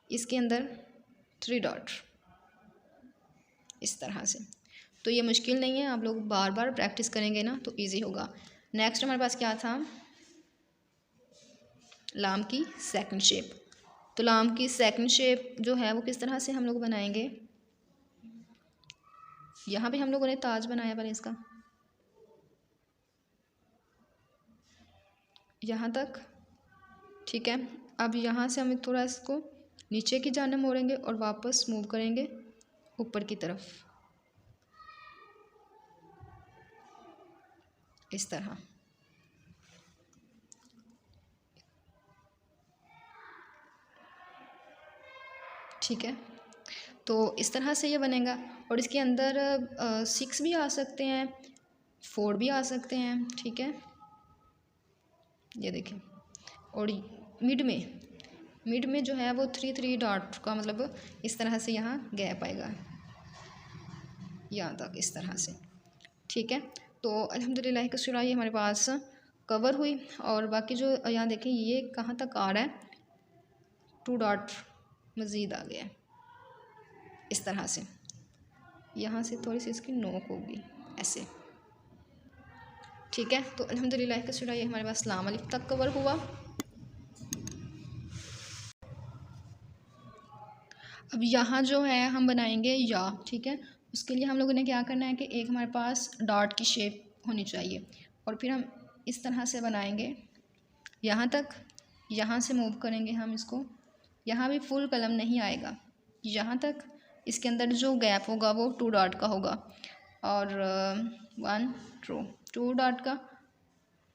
इसके अंदर 3 डॉट इस तरह से। तो ये मुश्किल नहीं है, आप लोग बार बार प्रैक्टिस करेंगे ना तो इजी होगा। नेक्स्ट हमारे पास क्या था, लाम की सेकंड शेप। तो लाम की सेकंड शेप जो है वो किस तरह से हम लोग बनाएंगे। यहाँ पे हम लोगों ने ताज बनाया पहले इसका, यहाँ तक, ठीक है। अब यहाँ से हम थोड़ा इसको नीचे की जानिब मोड़ेंगे और वापस मूव करेंगे ऊपर की तरफ इस तरह, ठीक है। तो इस तरह से ये बनेगा। और इसके अंदर 6 भी आ सकते हैं, 4 भी आ सकते हैं, ठीक है। ये देखें, और मिड में जो है वो 3 डॉट का मतलब इस तरह से यहाँ गैप आएगा यहाँ तक इस तरह से, ठीक है। तो अल्हम्दुलिल्लाह का शुक्र ये हमारे पास कवर हुई। और बाकी जो यहाँ देखें ये कहाँ तक आ रहा है, 2 डॉट मज़ीद आ गया है इस तरह से। यहाँ से थोड़ी सी इसकी नोक होगी ऐसे, ठीक है। तो अल्हम्दुलिल्लाह का शुक्र ये हमारे पास लाम अलिफ तक कवर हुआ। अब यहाँ जो है हम बनाएंगे या, ठीक है। उसके लिए हम लोगों ने क्या करना है कि एक हमारे पास डॉट की शेप होनी चाहिए, और फिर हम इस तरह से बनाएंगे यहाँ तक। यहाँ से मूव करेंगे हम इसको, यहाँ भी फुल कलम नहीं आएगा, यहाँ तक। इसके अंदर जो गैप होगा वो 2 डॉट का होगा, और 1 2 डॉट का,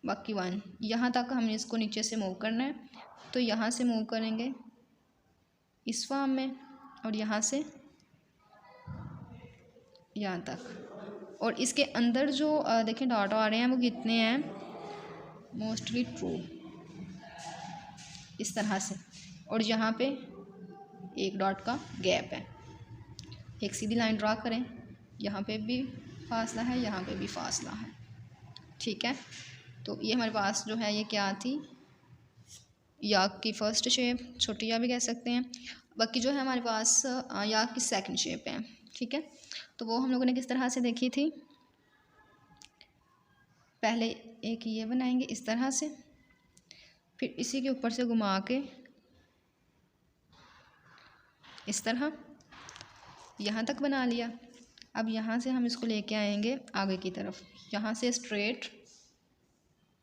बाकी 1। यहाँ तक हमें इसको नीचे से मूव करना है, तो यहाँ से मूव करेंगे इस फॉर्म में, और यहाँ से यहाँ तक। और इसके अंदर जो देखें डॉट आ रहे हैं वो कितने हैं, मोस्टली ट्रू इस तरह से। और यहाँ पे 1 डॉट का गैप है। एक सीधी लाइन ड्रा करें, यहाँ पे भी फासला है, यहाँ पे भी फासला है, ठीक है। तो ये हमारे पास जो है ये क्या थी, या की फर्स्ट शेप, छोटी या भी कह सकते हैं। बाकी जो है हमारे पास या की सेकंड शेप है, ठीक है। तो वो हम लोगों ने किस तरह से देखी थी, पहले एक ये बनाएंगे इस तरह से, फिर इसी के ऊपर से घुमा के इस तरह यहाँ तक बना लिया। अब यहाँ से हम इसको लेके आएंगे आगे की तरफ, यहाँ से स्ट्रेट,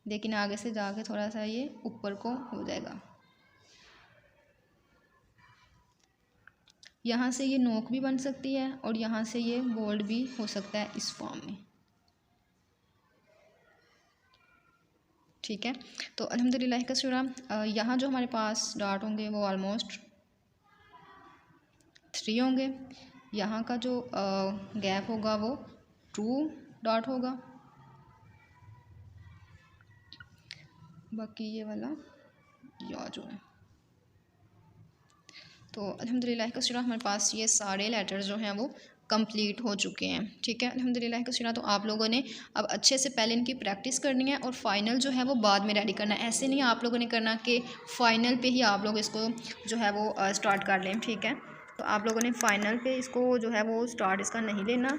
लेकिन आगे से जाके थोड़ा सा ये ऊपर को हो जाएगा। यहाँ से ये नोक भी बन सकती है, और यहाँ से ये बोल्ड भी हो सकता है इस फॉर्म में, ठीक है। तो अल्हम्दुलिल्लाह का शुक्र। यहाँ जो हमारे पास डॉट होंगे वो ऑलमोस्ट 3 होंगे। यहाँ का जो गैप होगा वो 2 डॉट होगा, बाकी ये वाला या जो है। तो अल्हम्दुलिल्लाह का शुक्र हमारे पास ये सारे लेटर जो हैं वो कंप्लीट हो चुके हैं, ठीक है। अल्हम्दुलिल्लाह का शुक्र। तो आप लोगों ने अब अच्छे से पहले इनकी प्रैक्टिस करनी है, और फ़ाइनल जो है वो बाद में रेडी करना है। ऐसे नहीं आप लोगों ने करना कि फ़ाइनल पे ही आप लोग इसको जो है वो स्टार्ट कर लें, ठीक है। तो आप लोगों ने फ़ाइनल पे इसको जो है वो स्टार्ट इसका नहीं लेना,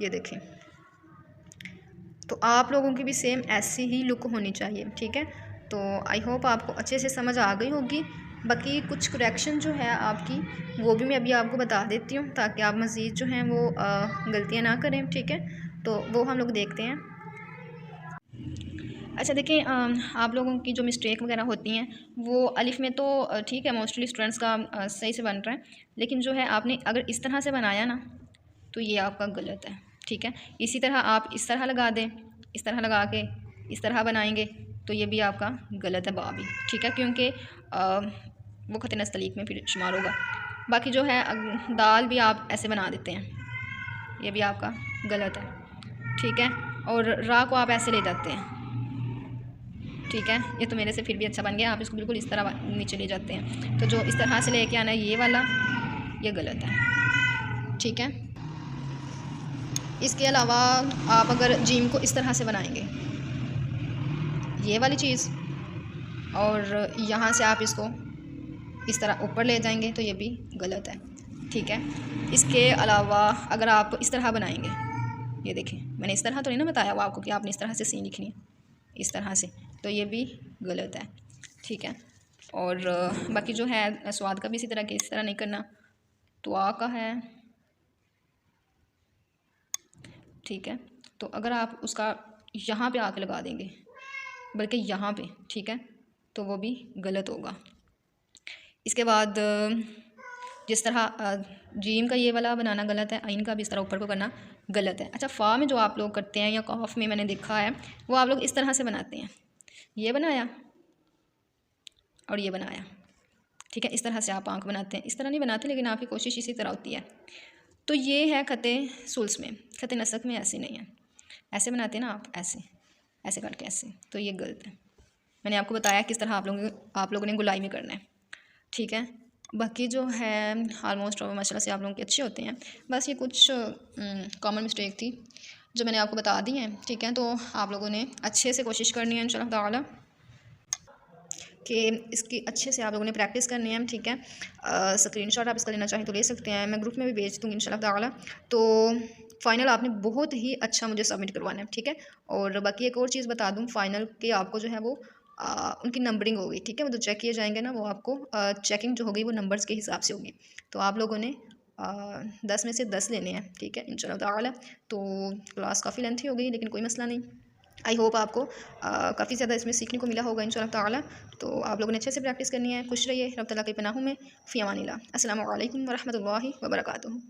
ये देखें। तो आप लोगों की भी सेम ऐसी ही लुक होनी चाहिए, ठीक है। तो आई होप आपको अच्छे से समझ आ गई होगी। बाकी कुछ करेक्शन जो है आपकी वो भी मैं अभी आपको बता देती हूँ, ताकि आप मज़ीद जो हैं वो गलतियाँ ना करें, ठीक है। तो वो हम लोग देखते हैं। अच्छा देखिए, आप लोगों की जो मिस्टेक वगैरह होती हैं वो अलिफ में तो ठीक है, मोस्टली स्टूडेंट्स का सही से बन रहा है, लेकिन जो है आपने अगर इस तरह से बनाया ना तो ये आपका गलत है, ठीक है। इसी तरह आप इस तरह लगा दें, इस तरह लगा के इस तरह बनाएंगे तो ये भी आपका गलत है बाबी, ठीक है, क्योंकि वो ख़त नस्तलीक में फिर शुमार होगा। बाकी जो है दाल भी आप ऐसे बना देते हैं, ये भी आपका गलत है, ठीक है। और रा को आप ऐसे ले जाते हैं, ठीक है। ये तो मेरे से फिर भी अच्छा बन गया, आप इसको बिल्कुल इस तरह नीचे ले जाते हैं। तो जो इस तरह से लेके आना है ये वाला, ये गलत है, ठीक है। इसके अलावा आप अगर जीम को इस तरह से बनाएंगे, ये वाली चीज़, और यहाँ से आप इसको इस तरह ऊपर ले जाएंगे तो ये भी गलत है, ठीक है। इसके अलावा अगर आप इस तरह बनाएंगे, ये देखें, मैंने इस तरह तो नहीं ना बताया वो आपको कि आपने इस तरह से सीन लिखनी है, इस तरह से, तो ये भी गलत है, ठीक है। और बाकी जो है स्वाद का भी इसी तरह के इस तरह नहीं करना, तो का है, ठीक है। तो अगर आप उसका यहाँ पे आके लगा देंगे, बल्कि यहाँ पे, ठीक है, तो वो भी गलत होगा। इसके बाद जिस तरह जीम का ये वाला बनाना गलत है, आइन का भी इस तरह ऊपर को करना गलत है। अच्छा, फ़ा में जो आप लोग करते हैं या कॉफ में मैंने देखा है वो आप लोग इस तरह से बनाते हैं, ये बनाया और ये बनाया, ठीक है। इस तरह से आप आँख बनाते हैं, इस तरह नहीं बनाते, लेकिन आपकी कोशिश इसी तरह होती है। तो ये है ख़त सुल्स में, ख़त नसक में ऐसे नहीं है, ऐसे बनाते हैं ना आप, ऐसे ऐसे करके ऐसे, तो ये गलत है। मैंने आपको बताया किस तरह आप लोगों ने गुलाई में करना है, ठीक है। बाकी जो है ऑलमोस्ट माशाल्लाह से आप लोगों के अच्छे होते हैं। बस ये कुछ कॉमन मिस्टेक थी जो मैंने आपको बता दी हैं, ठीक है। तो आप लोगों ने अच्छे से कोशिश करनी है इंशाल्लाह ताला कि इसकी अच्छे से आप लोगों ने प्रैक्टिस करनी है, ठीक है। स्क्रीनशॉट आप इसका लेना चाहें तो ले सकते हैं, मैं ग्रुप में भी भेज दूँगी इंशाल्लाह ताला। तो फ़ाइनल आपने बहुत ही अच्छा मुझे सबमिट करवाना है, ठीक है। और बाकी एक और चीज़ बता दूँ, फ़ाइनल के आपको जो है वो उनकी नंबरिंग होगी, ठीक है। वो जो चेक किए जाएंगे ना, वो आपको चेकिंग जो होगी वो नंबर्स के हिसाब से होगी। तो आप लोगों ने 10 में से 10 लेने हैं, ठीक है, इंशाल्लाह ताला। तो क्लास काफ़ी लेंथी हो गई, लेकिन कोई मसला नहीं। आई होप आपको काफ़ी ज़्यादा इसमें सीखने को मिला होगा इंशाल्लाह ताला। तो आप लोगों ने अच्छे से प्रैक्टिस करनी है। खुश रहिए, रब तआला की पनाहों में, फ़ी अमानिल्लाह। अस्सलामु अलैकुम व रहमतुल्लाहि व बरकातुहू।